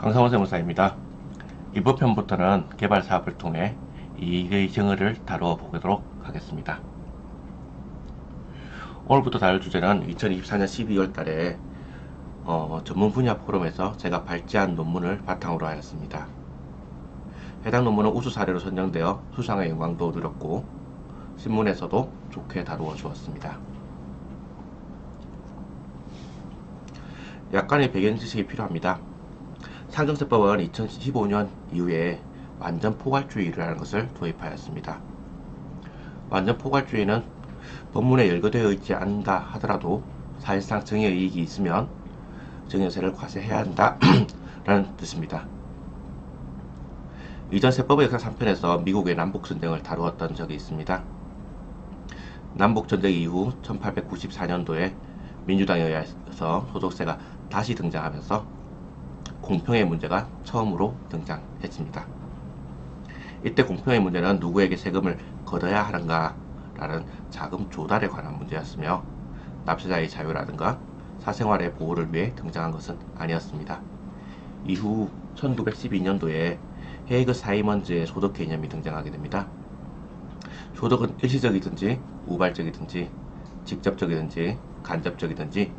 강성원 세무사입니다. 이번 편부터는 개발 사업을 통해 이익의 증언을 다루어 보도록 하겠습니다. 오늘부터 다룰 주제는 2024년 12월 달에 전문 분야 포럼에서 제가 발제한 논문을 바탕으로 하였습니다. 해당 논문은 우수 사례로 선정되어 수상의 영광도 누렸고 신문에서도 좋게 다루어 주었습니다. 약간의 배경 지식이 필요합니다. 상정세법은 2015년 이후에 완전 포괄주의를 하는 것을 도입하였습니다. 완전 포괄주의는 법문에 열거되어 있지 않는다 하더라도 사실상 증여 이익이 있으면 증여세를 과세해야 한다 라는 뜻입니다. 이전 세법의 역사 3편에서 미국의 남북전쟁을 다루었던 적이 있습니다. 남북전쟁 이후 1894년도에 민주당에 의해서 소득세가 다시 등장하면서 공평의 문제가 처음으로 등장했습니다. 이때 공평의 문제는 누구에게 세금을 걷어야 하는가 라는 자금 조달에 관한 문제였으며 납세자의 자유라든가 사생활의 보호를 위해 등장한 것은 아니었습니다. 이후 1912년도에 헤이그 사이먼즈의 소득 개념이 등장하게 됩니다. 소득은 일시적이든지 우발적이든지 직접적이든지 간접적이든지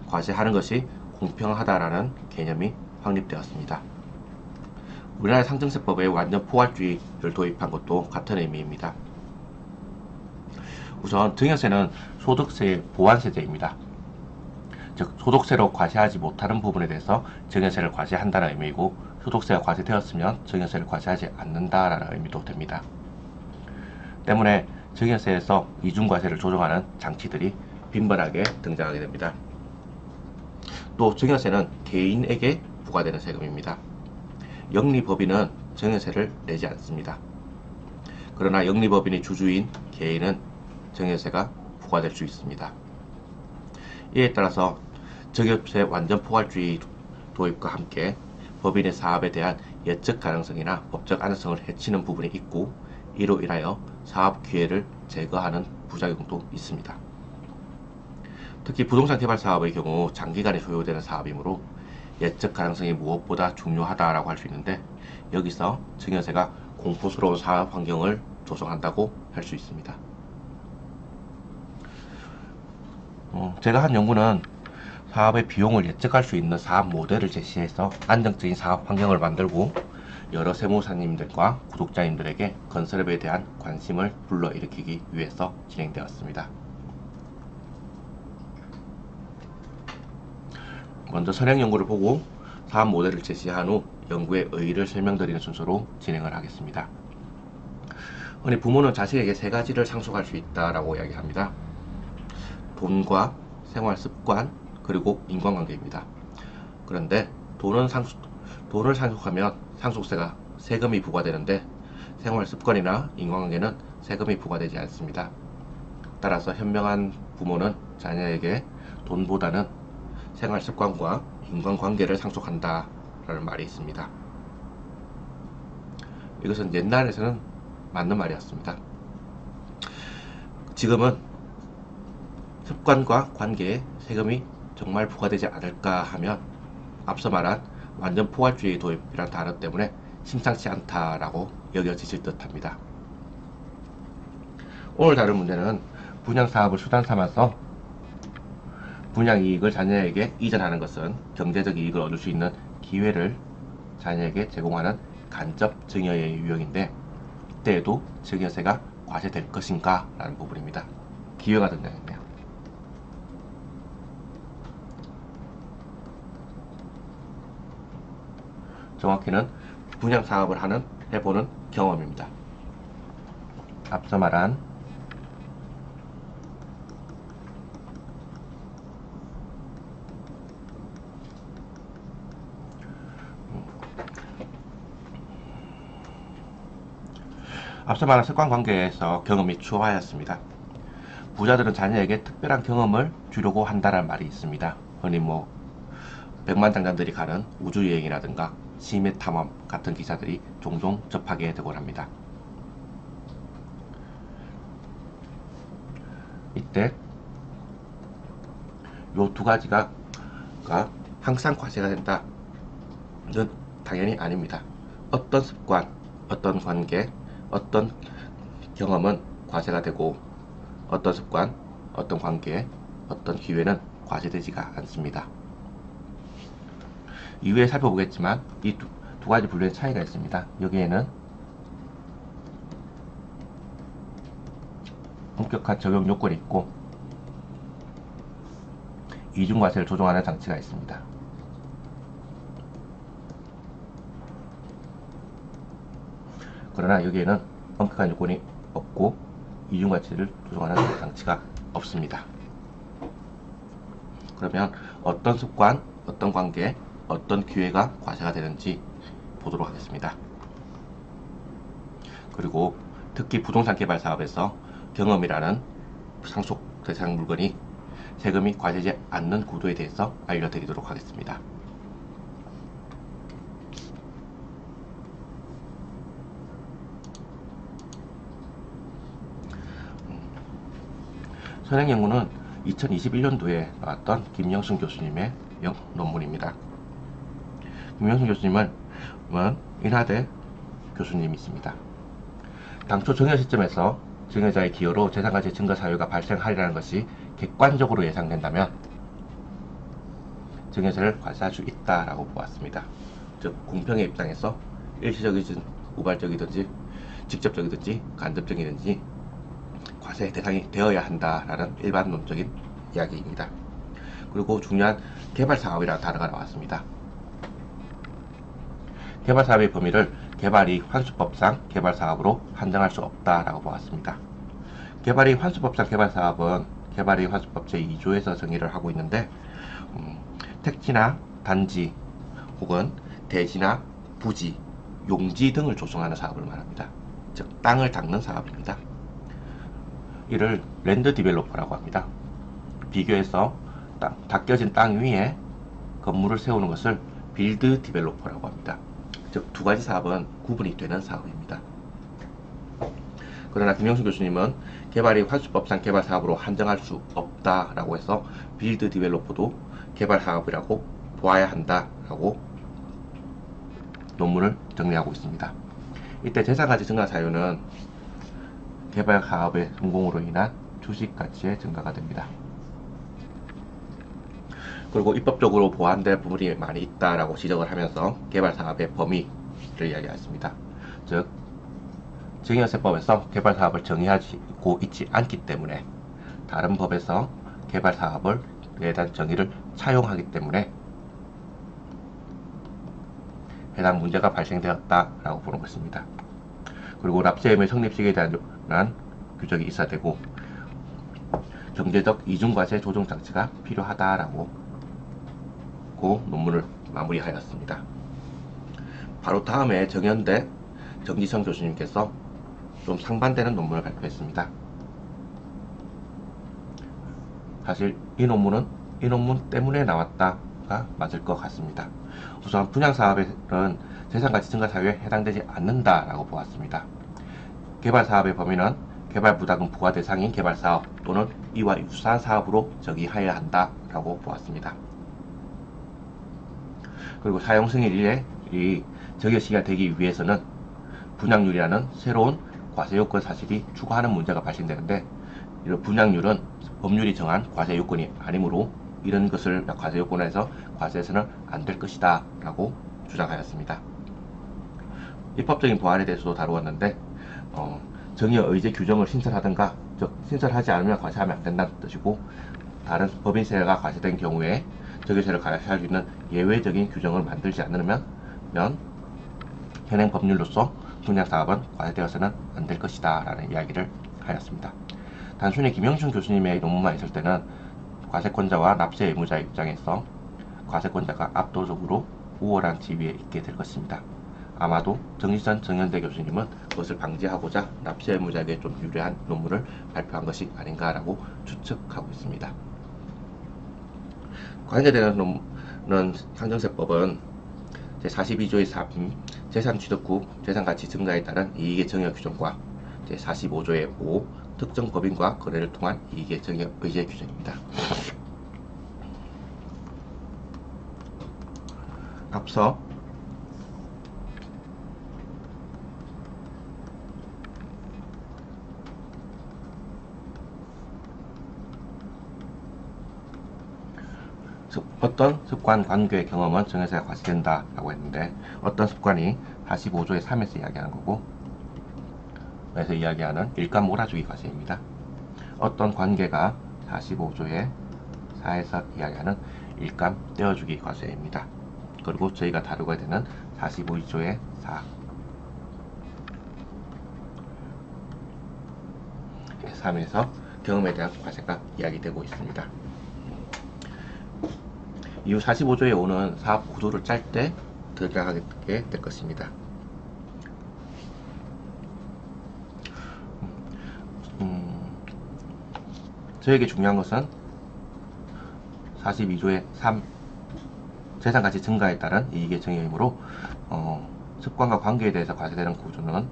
과세하는 것이 공평하다라는 개념이 확립되었습니다. 우리나라 상정세법에 완전 포괄주의를 도입한 것도 같은 의미입니다. 우선 증여세는 소득세의 보완세제입니다. 즉 소득세로 과세하지 못하는 부분에 대해서 증여세를 과세한다는 의미이고 소득세가 과세되었으면 증여세를 과세하지 않는다라는 의미도 됩니다. 때문에 증여세에서 이중과세를 조정하는 장치들이 빈번하게 등장하게 됩니다. 또 증여세는 개인에게 부과되는 세금입니다. 영리법인은 증여세를 내지 않습니다. 그러나 영리법인이 주주인 개인은 증여세가 부과될 수 있습니다. 이에 따라서 증여세 완전 포괄주의 도입과 함께 법인의 사업에 대한 예측 가능성이나 법적 안정성을 해치는 부분이 있고 이로 인하여 사업 기회를 제거하는 부작용도 있습니다. 특히 부동산 개발 사업의 경우 장기간에 소요되는 사업이므로 예측 가능성이 무엇보다 중요하다라고 할 수 있는데 여기서 증여세가 공포스러운 사업 환경을 조성한다고 할 수 있습니다. 제가 한 연구는 사업의 비용을 예측할 수 있는 사업 모델을 제시해서 안정적인 사업 환경을 만들고 여러 세무사님들과 구독자님들에게 건설업에 대한 관심을 불러일으키기 위해서 진행되었습니다. 먼저 선행 연구를 보고 사업 모델을 제시한 후 연구의 의의를 설명드리는 순서로 진행을 하겠습니다. 흔히 부모는 자식에게 세 가지를 상속할 수 있다라고 이야기합니다. 돈과 생활 습관 그리고 인간관계입니다. 그런데 돈을 상속하면 상속세가 세금이 부과되는데 생활 습관이나 인간관계는 세금이 부과되지 않습니다. 따라서 현명한 부모는 자녀에게 돈보다는 생활 습관과 인간관계를 상속한다 라는 말이 있습니다. 이것은 옛날에서는 맞는 말이었습니다. 지금은 습관과 관계에 세금이 정말 부과되지 않을까 하면 앞서 말한 완전 포괄주의 도입이란 단어 때문에 심상치 않다라고 여겨지실 듯합니다. 오늘 다룰 문제는 분양사업을 수단 삼아서 분양이익을 자녀에게 이전하는 것은 경제적 이익을 얻을 수 있는 기회를 자녀에게 제공하는 간접 증여의 유형인데 이때에도 증여세가 과세될 것인가 라는 부분입니다. 기회가 등장했네요. 정확히는 분양사업을 해보는 경험입니다. 앞서 말한 습관관계에서 경험이 추가하였습니다. 부자들은 자녀에게 특별한 경험을 주려고 한다는 말이 있습니다. 흔히 백만장자들이 가는 우주여행이라든가 심해 탐험 같은 기사들이 종종 접하게 되곤 합니다. 이때 요 두 가지가 항상 과세가 된다는 당연히 아닙니다. 어떤 습관, 어떤 관계, 어떤 경험은 과세가 되고 어떤 습관, 어떤 관계, 어떤 기회는 과세되지가 않습니다. 이후에 살펴보겠지만 이 두 가지 분류의 차이가 있습니다. 여기에는 엄격한 적용 요건이 있고 이중과세를 조정하는 장치가 있습니다. 그러나 여기에는 엄격한 요건이 없고 이중과세를 조정하는 장치가 없습니다. 그러면 어떤 습관, 어떤 관계, 어떤 기회가 과세가 되는지 보도록 하겠습니다. 그리고 특히 부동산 개발 사업에서 경험이라는 상속 대상 물건이 세금이 과세되지 않는 구도에 대해서 알려드리도록 하겠습니다. 선행연구는 2021년도에 나왔던 김영순 교수님의 논문입니다. 김영순 교수님은 인하대 교수님이십니다. 당초 정여 시점에서 증여자의 기여로 재산가치 증가 사유가 발생하리라는 것이 객관적으로 예상된다면 증여세를 과세할 수 있다라고 보았습니다. 즉 공평의 입장에서 일시적이든 우발적이든지 직접적이든지 간접적이든지 과세 대상이 되어야 한다라는 일반론적인 이야기입니다. 그리고 중요한 개발사업이라는 단어가 나왔습니다. 개발사업의 범위를 개발이익 환수법상 개발사업으로 한정할 수 없다라고 보았습니다. 개발이익 환수법상 개발사업은 개발이익 환수법 제2조에서 정의를 하고 있는데 택지나 단지 혹은 대지나 부지, 용지 등을 조성하는 사업을 말합니다. 즉 땅을 닦는 사업입니다. 이를 랜드 디벨로퍼라고 합니다. 비교해서 닦여진 땅 위에 건물을 세우는 것을 빌드 디벨로퍼라고 합니다. 즉 두 가지 사업은 구분이 되는 사업입니다. 그러나 김영순 교수님은 개발이익 환수법상 개발 사업으로 한정할 수 없다라고 해서 빌드 디벨로퍼도 개발 사업이라고 보아야 한다라고 논문을 정리하고 있습니다. 이때 재산가치 증가 사유는 개발 사업의 성공으로 인한 주식 가치의 증가가 됩니다. 그리고 입법적으로 보완될 부분이 많이 있다라고 지적을 하면서 개발 사업의 범위를 이야기했습니다. 즉 증여세법에서 개발 사업을 정의하고 있지 않기 때문에 다른 법에서 개발 사업에 대한 정의를 차용하기 때문에 해당 문제가 발생되었다라고 보는 것입니다. 그리고 납세의무의 성립시기에 대한 규정이 있어야 되고 경제적 이중과세 조정 장치가 필요하다라고 논문을 마무리하였습니다. 바로 다음에 정연대 정지성 교수님께서 좀 상반되는 논문을 발표했습니다. 사실 이 논문 때문에 나왔다가 맞을 것 같습니다. 우선 분양사업에는 재산가치 증가 사유에 해당되지 않는다라고 보았습니다. 개발사업의 범위는 개발부담금 부과 대상인 개발사업 또는 이와 유사한 사업으로 정의하여야 한다라고 보았습니다. 그리고 사용승인일이 적용시기가 되기 위해서는 분양률이라는 새로운 과세요건 사실이 추가하는 문제가 발생되는데 이런 분양률은 법률이 정한 과세요건이 아니므로 이런 것을 과세요건에서 과세해서는 안 될 것이다 라고 주장하였습니다. 입법적인 보완에 대해서도 다루었는데 정의의제 규정을 신설하든가 즉 신설하지 않으면 과세하면 안 된다는 뜻이고 다른 법인세가 과세된 경우에 적용세를 과세할 수 있는 예외적인 규정을 만들지 않으면 현행 법률로서 분양사업은 과세되어서는 안 될 것이다 라는 이야기를 하였습니다. 단순히 김영춘 교수님의 논문만 있을 때는 과세권자와 납세 의무자 입장에서 과세권자가 압도적으로 우월한 지위에 있게 될 것입니다. 아마도 정지선 정연대 교수님은 그것을 방지하고자 납세 의무자에게 좀 유리한 논문을 발표한 것이 아닌가라고 추측하고 있습니다. 관계되는 논문 상정세법은 제42조의 3 재산 취득 후 재산가치 증가에 따른 이익의 정의 규정과 제45조의 5 특정 법인과 거래를 통한 이익의 정의 의제 규정입니다. 앞서 어떤 습관 관계의 경험은 정해서야 과시된다 라고 했는데, 어떤 습관이 45조의 3에서 이야기하는 거고, 에서 이야기하는 일감 몰아주기 과시입니다. 어떤 관계가 45조의 4에서 이야기하는 일감 떼어주기 과세입니다. 그리고 저희가 다루게 되는 45조의 4 3에서 경험에 대한 과세가 이야기되고 있습니다. 이후 45조의 5는 사업 구조를 짤 때 들어가게 될 것입니다. 저에게 중요한 것은 42조의 3 재산가치 증가에 따른 이익의 정의이므로 습관과 관계에 대해서 과세되는 구조는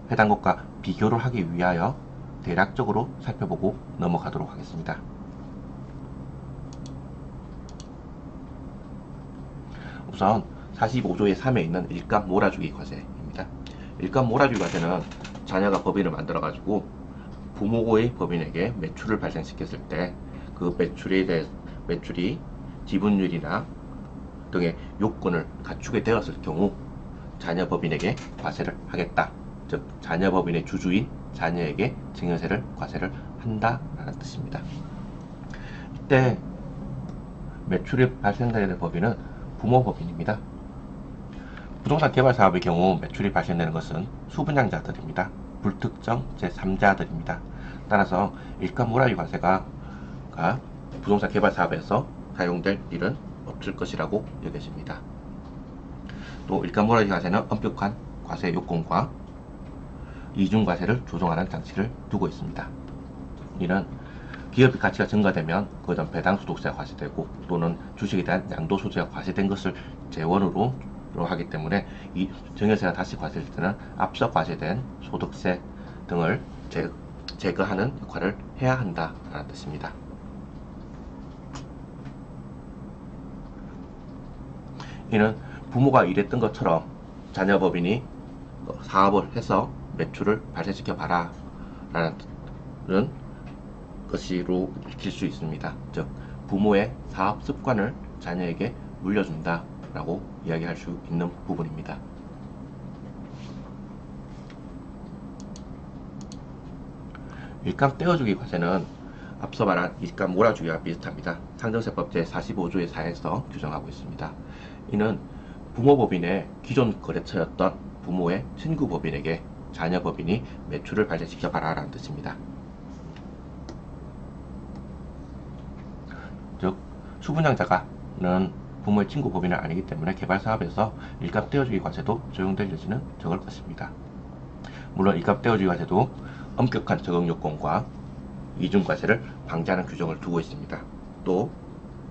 해당 것과 비교를 하기 위하여 대략적으로 살펴보고 넘어가도록 하겠습니다. 우선 45조의 3에 있는 일감 몰아주기 과세입니다. 일감 몰아주기 과세는 자녀가 법인을 만들어 가지고 부모의 법인에게 매출을 발생시켰을 때 그 매출이 지분율이나 등의 요건을 갖추게 되었을 경우 자녀 법인에게 과세를 하겠다. 즉 자녀 법인의 주주인 자녀에게 증여세를 과세를 한다라는 뜻입니다. 이때 매출이 발생되는 법인은 부모 법인입니다. 부동산 개발 사업의 경우 매출이 발생되는 것은 수분양자들입니다. 불특정 제3자들입니다. 따라서 일감 몰아주기 과세가 부동산 개발 사업에서 사용될 일은 없을 것이라고 여겨집니다. 또 일감 몰아주기 과세는 엄격한 과세 요건과 이중과세를 조정하는 장치를 두고 있습니다. 이는 기업의 가치가 증가되면 그전 배당 소득세가 과세되고 또는 주식에 대한 양도소득세가 과세된 것을 재원으로 하기 때문에 이 증여세가 다시 과세될 때는 앞서 과세된 소득세 등을 제거하는 역할을 해야 한다는 뜻입니다. 이는 부모가 일했던 것처럼 자녀 법인이 사업을 해서 매출을 발생시켜 봐라 라는 것으로 읽힐 수 있습니다. 즉 부모의 사업 습관을 자녀에게 물려준다 라고 이야기할 수 있는 부분입니다. 일감 떼어주기 과세는 앞서 말한 일감 몰아주기와 비슷합니다. 상정세법 제45조의 4에서 규정하고 있습니다. 이는 부모법인의 기존 거래처였던 부모의 친구법인에게 자녀법인이 매출을 발생시켜봐라 라는 뜻입니다. 즉 수분양자가는 부모의 친구법인은 아니기 때문에 개발사업에서 일감 떼어주기 과세도 적용될 여지는 적을 것입니다. 물론 일감 떼어주기 과세도 엄격한 적용 요건과 이중과세를 방지하는 규정을 두고 있습니다. 또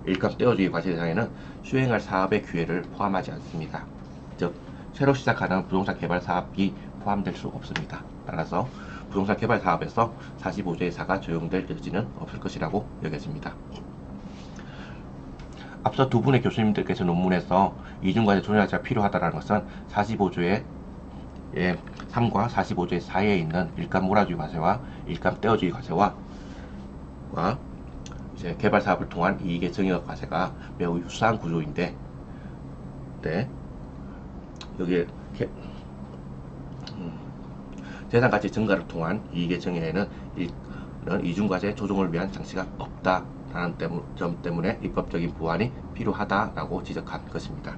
일감 떼어주기 과세 대상에는 수행할 사업의 기회를 포함하지 않습니다. 즉 새로 시작하는 부동산 개발 사업이 포함될 수 없습니다. 따라서 부동산 개발 사업에서 45조의 4가 적용될 여지는 없을 것이라고 여겨집니다. 앞서 두 분의 교수님들께서 논문에서 이중과세 조정자가 필요하다는 것은 45조의 3과 45조의 4에 있는 일감 몰아주기 과세와 일감 떼어주기 과세와 이제 개발 사업을 통한 이익의 증여 과세가 매우 유사한 구조인데, 여기에 재산가치 증가를 통한 이익의 증여에는 이중과세 조정을 위한 장치가 없다라는 점 때문에 입법적인 보완이 필요하다라고 지적한 것입니다.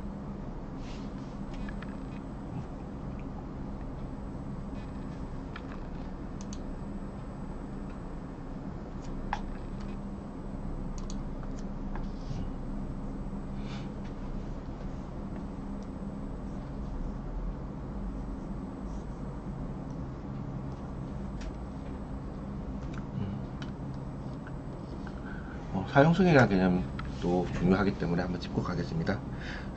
사용승인이라는 개념도 중요하기 때문에 한번 짚고 가겠습니다.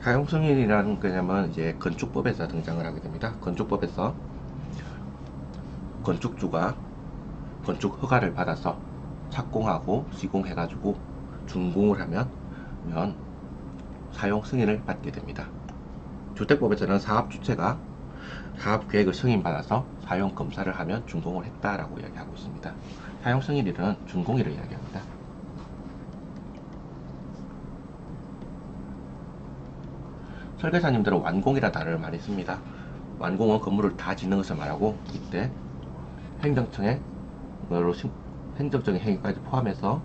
사용승인이라는 개념은 이제 건축법에서 등장을 하게 됩니다. 건축법에서 건축주가 건축 허가를 받아서 착공하고 시공해가지고 준공을 하면 사용 승인을 받게 됩니다. 주택법에서는 사업주체가 사업계획을 승인받아서 사용 검사를 하면 준공을 했다라고 이야기하고 있습니다. 사용 승인일은 준공일을 이야기합니다. 설계사님들은 완공이라 단어를 많이 씁니다. 완공은 건물을 다 짓는 것을 말하고, 이때 행정청의 행정적인 행위까지 포함해서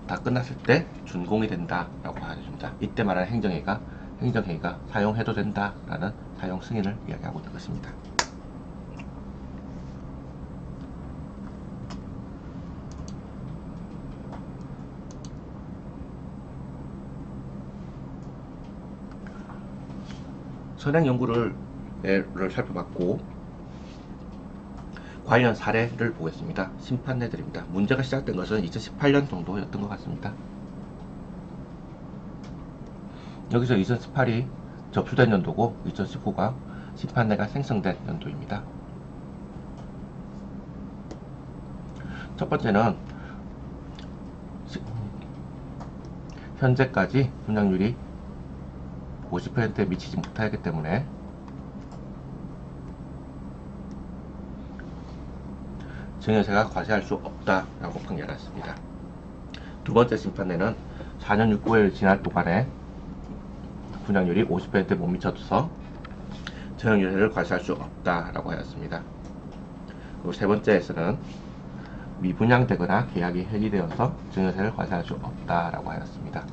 다 끝났을 때 준공이 된다 라고 하여줍니다. 이때 말하는 행정회의가 사용해도 된다 라는 사용 승인을 이야기하고 있는 것입니다. 선행 연구를 살펴봤고, 관련 사례를 보겠습니다. 심판례들입니다. 문제가 시작된 것은 2018년 정도였던 것 같습니다. 여기서 2018이 접수된 연도고 2019가 심판례가 생성된 연도입니다. 첫 번째는 현재까지 분양률이 50%에 미치지 못하기 때문에 증여세가 과세할 수 없다라고 판결했습니다. 두 번째 심판례는 4년 6개월 지날 동안에 분양률이 50%에 못 미쳐서 증여세를 과세할 수 없다라고 하였습니다. 그리고 세 번째에서는 미분양되거나 계약이 해지되어서 증여세를 과세할 수 없다라고 하였습니다.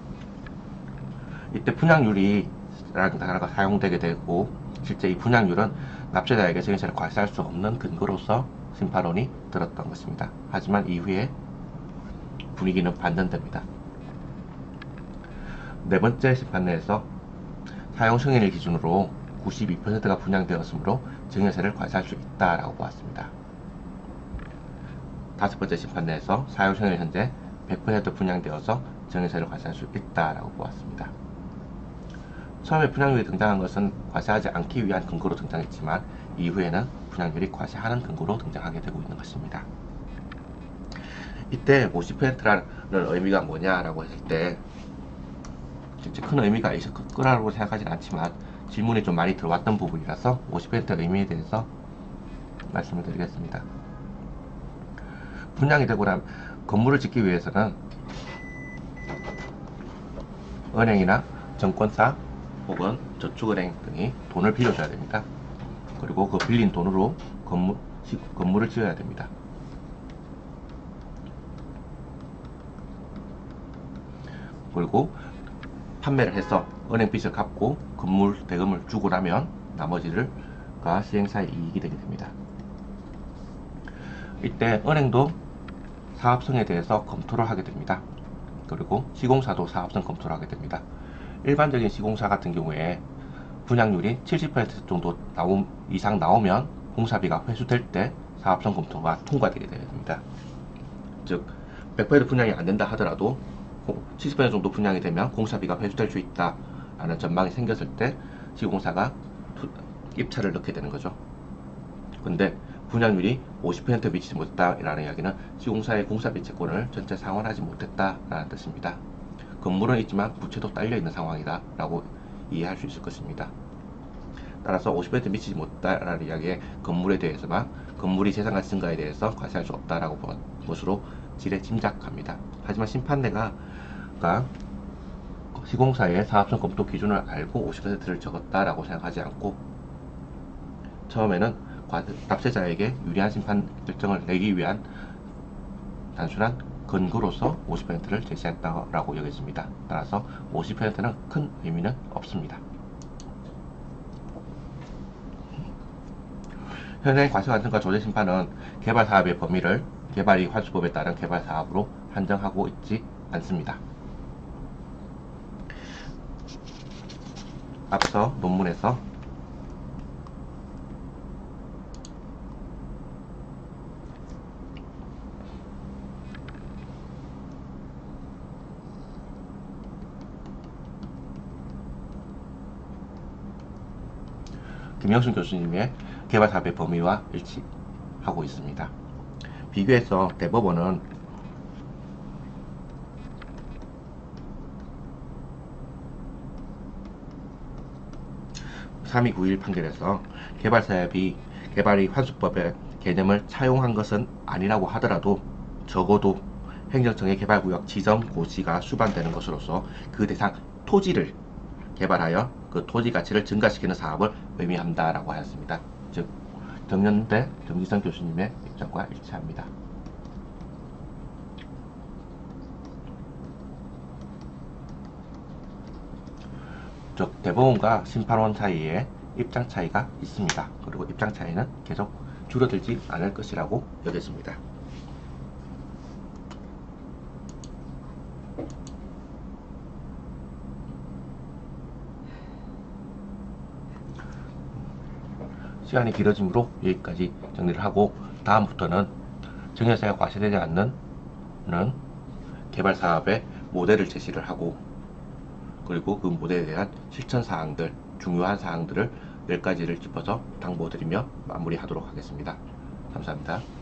이때 분양률이라는 단어가 사용되게 되고, 실제 이 분양률은 납세자에게 증여세를 과세할 수 없는 근거로서 심판원이 들었던 것입니다. 하지만 이후에 분위기는 반전됩니다. 네 번째 심판례에서 사용 승인을 기준으로 92%가 분양되었으므로 증여세를 과세할 수 있다라고 보았습니다. 다섯 번째 심판례에서 사용 승인을 현재 100% 분양되어서 증여세를 과세할 수 있다라고 보았습니다. 처음에 분양률이 등장한 것은 과세하지 않기 위한 근거로 등장했지만, 이후에는 분양률이 과세하는 근거로 등장하게 되고 있는 것입니다. 이때 50%라는 의미가 뭐냐라고 했을 때, 실제 큰 의미가 있을 거라고 생각하지는 않지만 질문이 좀 많이 들어왔던 부분이라서 50% 의미에 대해서 말씀을 드리겠습니다. 분양이 되고 나면 건물을 짓기 위해서는 은행이나 증권사 혹은 저축은행 등이 돈을 빌려줘야 됩니다. 그리고 그 빌린 돈으로 건물을 지어야 됩니다. 그리고 판매를 해서 은행 빚을 갚고 건물 대금을 주고 나면 나머지가 시행사의 이익이 되게 됩니다. 이때 은행도 사업성에 대해서 검토를 하게 됩니다. 그리고 시공사도 사업성 검토를 하게 됩니다. 일반적인 시공사 같은 경우에 분양률이 70% 정도 이상 나오면 공사비가 회수될 때 사업성 검토가 통과되게 됩니다. 즉 100% 분양이 안 된다 하더라도 70% 정도 분양이 되면 공사비가 회수될 수 있다 라는 전망이 생겼을 때 시공사가 입찰을 넣게 되는 거죠. 근데 분양률이 50% 미치지 못했다라는 이야기는 시공사의 공사비 채권을 전체 상환하지 못했다라는 뜻입니다. 건물은 있지만 부채도 딸려있는 상황이다 라고 이해할 수 있을 것입니다. 따라서 50% 미치지 못했다라는 이야기에 건물에 대해서만, 건물이 재산가치 증가에 대해서 과세할 수 없다라고 본 것으로 지레 짐작합니다. 하지만 심판례가 시공사의 사업성 검토 기준을 알고 50%를 적었다라고 생각하지 않고, 처음에는 납세자에게 유리한 심판 결정을 내기 위한 단순한 근거로서 50%를 제시했다라고 여겨집니다. 따라서 50%는 큰 의미는 없습니다. 현행 과세관청과 조제심판은 개발사업의 범위를 개발이익 환수법에 따른 개발사업으로 한정하고 있지 않습니다. 앞서 논문에서 김영순 교수님의 개발사업의 범위와 일치하고 있습니다. 비교해서 대법원은 (3.291) 판결에서 개발사업이 개발이익 환수법의 개념을 차용한 것은 아니라고 하더라도 적어도 행정청의 개발구역 지정 고시가 수반되는 것으로서 그 대상 토지를 개발하여 그 토지 가치를 증가시키는 사업을 의미한다라고 하였습니다. 즉 정연대 정지선 교수님의 입장과 일치합니다. 즉 대법원과 심판원 사이에 입장 차이가 있습니다. 그리고 입장 차이는 계속 줄어들지 않을 것이라고 여겨집니다. 시간이 길어지므로 여기까지 정리를 하고 다음부터는 증여세가 과세되지 않는 개발 사업의 모델을 제시를 하고 그리고 그 모델에 대한 실천 사항들, 중요한 사항들을 10가지를 짚어서 당부드리며 마무리하도록 하겠습니다. 감사합니다.